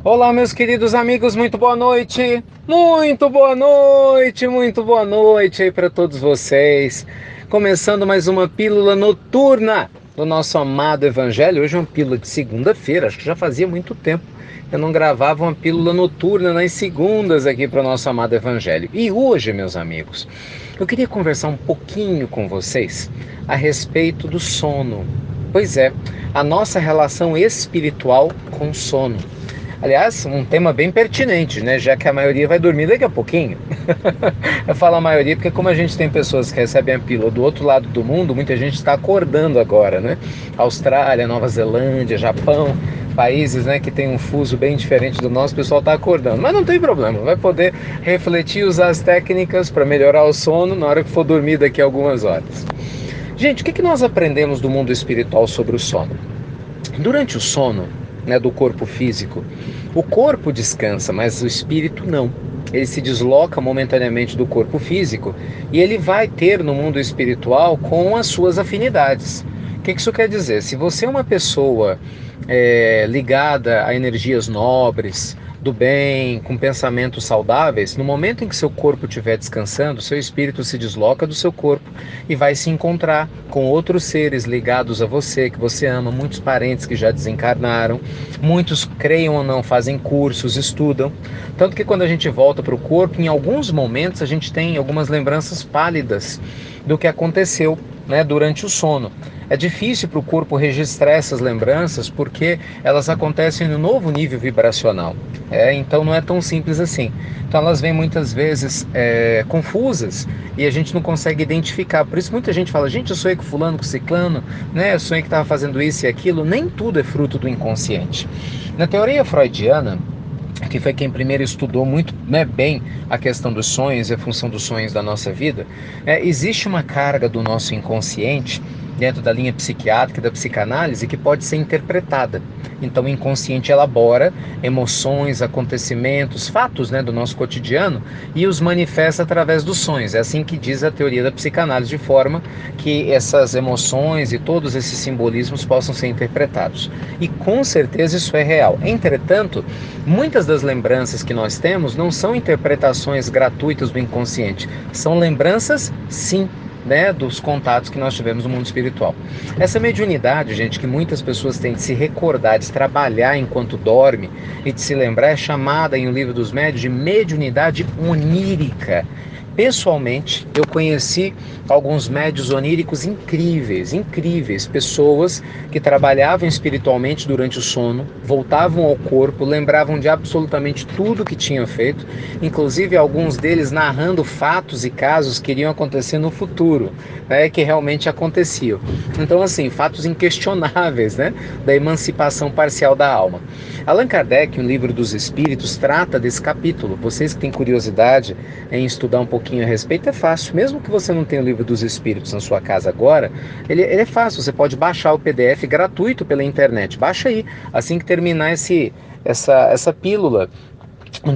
Olá, meus queridos amigos, muito boa noite, muito boa noite, muito boa noite aí para todos vocês. Começando mais uma pílula noturna do nosso amado Evangelho. Hoje é uma pílula de segunda-feira, acho que já fazia muito tempo que eu não gravava uma pílula noturna nas segundas aqui para o nosso amado Evangelho. E hoje, meus amigos, eu queria conversar um pouquinho com vocês a respeito do sono. Pois é, a nossa relação espiritual com o sono. Aliás, um tema bem pertinente, né? Já que a maioria vai dormir daqui a pouquinho. Eu falo a maioria porque como a gente tem pessoas que recebem a pílula do outro lado do mundo, muita gente está acordando agora, né? Austrália, Nova Zelândia, Japão, países, né, que tem um fuso bem diferente do nosso, o pessoal está acordando. Mas não tem problema, vai poder refletir e usar as técnicas para melhorar o sono na hora que for dormir daqui a algumas horas. Gente, o que nós aprendemos do mundo espiritual sobre o sono? Durante o sono, né, do corpo físico, o corpo descansa, mas o espírito não. Ele se desloca momentaneamente do corpo físico e ele vai ter no mundo espiritual com as suas afinidades. O que isso quer dizer? Se você é uma pessoa ligada a energias nobres, do bem, com pensamentos saudáveis, no momento em que seu corpo estiver descansando, seu espírito se desloca do seu corpo e vai se encontrar com outros seres ligados a você, que você ama, muitos parentes que já desencarnaram, muitos, creiam ou não, fazem cursos, estudam. Tanto que quando a gente volta para o corpo, em alguns momentos a gente tem algumas lembranças pálidas do que aconteceu, né, durante o sono. É difícil para o corpo registrar essas lembranças porque elas acontecem no novo nível vibracional. Então não é tão simples assim. Então elas vêm muitas vezes confusas e a gente não consegue identificar. Por isso muita gente fala, gente, eu sonhei com fulano, com ciclano, né? Eu sonhei que estava fazendo isso e aquilo. Nem tudo é fruto do inconsciente. Na teoria freudiana, que foi quem primeiro estudou muito, né, bem a questão dos sonhos e a função dos sonhos da nossa vida, existe uma carga do nosso inconsciente dentro da linha psiquiátrica e da psicanálise que pode ser interpretada. Então o inconsciente elabora emoções, acontecimentos, fatos, né, do nosso cotidiano e os manifesta através dos sonhos. É assim que diz a teoria da psicanálise, de forma que essas emoções e todos esses simbolismos possam ser interpretados. E com certeza isso é real. Entretanto, muitas das lembranças que nós temos não são interpretações gratuitas do inconsciente, são lembranças, sim, né, dos contatos que nós tivemos no mundo espiritual. Essa mediunidade, gente, que muitas pessoas têm de se recordar, de trabalhar enquanto dorme e de se lembrar, é chamada em O Livro dos Médiuns de mediunidade onírica. Pessoalmente, eu conheci alguns médiuns oníricos incríveis, pessoas que trabalhavam espiritualmente durante o sono, voltavam ao corpo, lembravam de absolutamente tudo que tinham feito, inclusive alguns deles narrando fatos e casos que iriam acontecer no futuro, né, que realmente aconteciam. Então, assim, fatos inquestionáveis, né, da emancipação parcial da alma. Allan Kardec, no Livro dos Espíritos, trata desse capítulo. Vocês que têm curiosidade em estudar um pouquinho a respeito, é fácil. Mesmo que você não tenha o Livro dos Espíritos na sua casa agora, ele é fácil. Você pode baixar o PDF gratuito pela internet. Baixa aí, assim que terminar essa pílula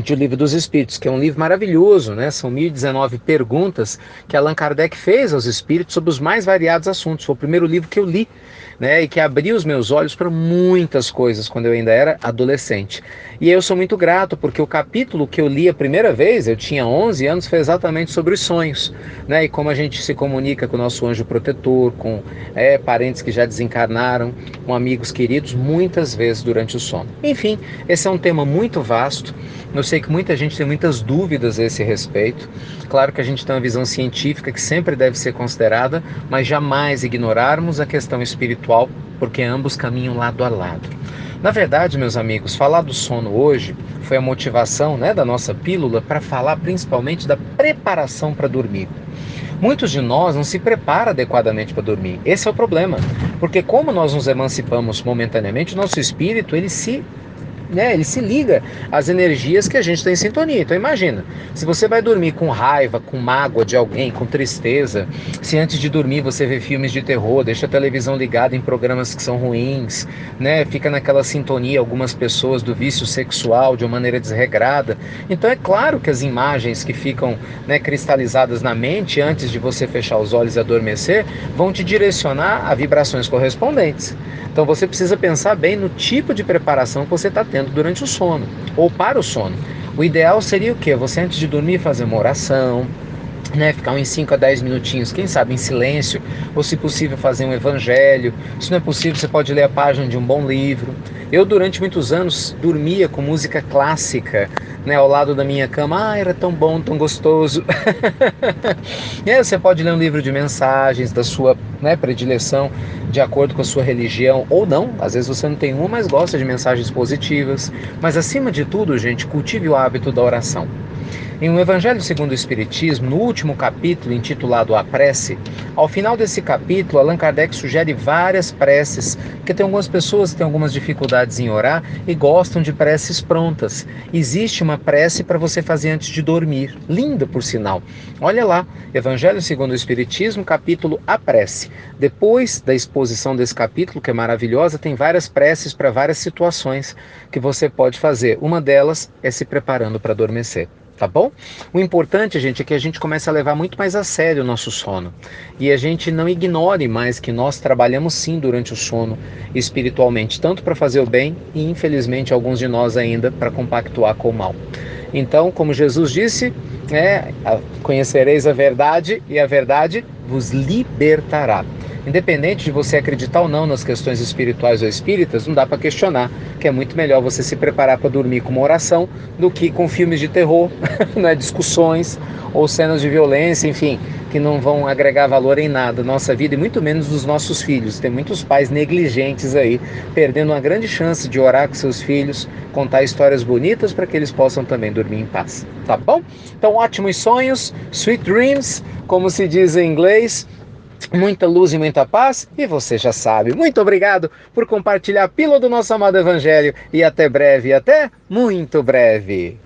de O Livro dos Espíritos, que é um livro maravilhoso, né? São 1019 perguntas que Allan Kardec fez aos espíritos sobre os mais variados assuntos. Foi o primeiro livro que eu li, né? E que abriu os meus olhos para muitas coisas quando eu ainda era adolescente. E eu sou muito grato porque o capítulo que eu li a primeira vez, eu tinha 11 anos, foi exatamente sobre os sonhos, né? E como a gente se comunica com o nosso anjo protetor, com parentes que já desencarnaram, com amigos queridos, muitas vezes durante o sono. Enfim, esse é um tema muito vasto. Eu sei que muita gente tem muitas dúvidas a esse respeito. Claro que a gente tem uma visão científica que sempre deve ser considerada, mas jamais ignorarmos a questão espiritual, porque ambos caminham lado a lado. Na verdade, meus amigos, falar do sono hoje foi a motivação, né, da nossa pílula para falar principalmente da preparação para dormir. Muitos de nós não se preparam adequadamente para dormir. Esse é o problema, porque como nós nos emancipamos momentaneamente, o nosso espírito, ele se liga às energias que a gente tem em sintonia. Então imagina, se você vai dormir com raiva, com mágoa de alguém, com tristeza, se antes de dormir você vê filmes de terror, deixa a televisão ligada em programas que são ruins, né? Fica naquela sintonia, algumas pessoas, do vício sexual de uma maneira desregrada. Então é claro que as imagens que ficam, né, cristalizadas na mente antes de você fechar os olhos e adormecer, vão te direcionar a vibrações correspondentes. Então você precisa pensar bem no tipo de preparação que você está tendo trabalhando durante o sono ou para o sono. O ideal seria o quê? Você antes de dormir fazer uma oração, né, ficar uns 5 a 10 minutinhos, quem sabe em silêncio, ou se possível fazer um evangelho. Se não é possível, você pode ler a página de um bom livro. Eu durante muitos anos dormia com música clássica, né, ao lado da minha cama. Era tão bom, tão gostoso. E aí você pode ler um livro de mensagens da sua, né, predileção, de acordo com a sua religião, ou não, às vezes você não tem uma, mas gosta de mensagens positivas. Mas acima de tudo, gente, cultive o hábito da oração. Em O Evangelho segundo o Espiritismo, no último capítulo intitulado A Prece, ao final desse capítulo, Allan Kardec sugere várias preces, porque tem algumas pessoas que têm algumas dificuldades em orar e gostam de preces prontas. Existe uma prece para você fazer antes de dormir, linda por sinal. Olha lá, Evangelho segundo o Espiritismo, capítulo A Prece. Depois da exposição desse capítulo, que é maravilhosa, tem várias preces para várias situações que você pode fazer. Uma delas é se preparando para adormecer. Tá bom? O importante, gente, é que a gente comece a levar muito mais a sério o nosso sono. E a gente não ignore mais que nós trabalhamos sim durante o sono espiritualmente, tanto para fazer o bem e, infelizmente, alguns de nós ainda para compactuar com o mal. Então, como Jesus disse, conhecereis a verdade e a verdade vos libertará. Independente de você acreditar ou não nas questões espirituais ou espíritas, não dá para questionar que é muito melhor você se preparar para dormir com uma oração do que com filmes de terror, né, discussões ou cenas de violência, enfim, que não vão agregar valor em nada na nossa vida e muito menos dos nossos filhos. Tem muitos pais negligentes aí, perdendo uma grande chance de orar com seus filhos, contar histórias bonitas para que eles possam também dormir em paz, tá bom? Então, ótimos sonhos, sweet dreams, como se diz em inglês. Muita luz e muita paz, e você já sabe. Muito obrigado por compartilhar a pílula do nosso amado Evangelho, e até breve, até muito breve.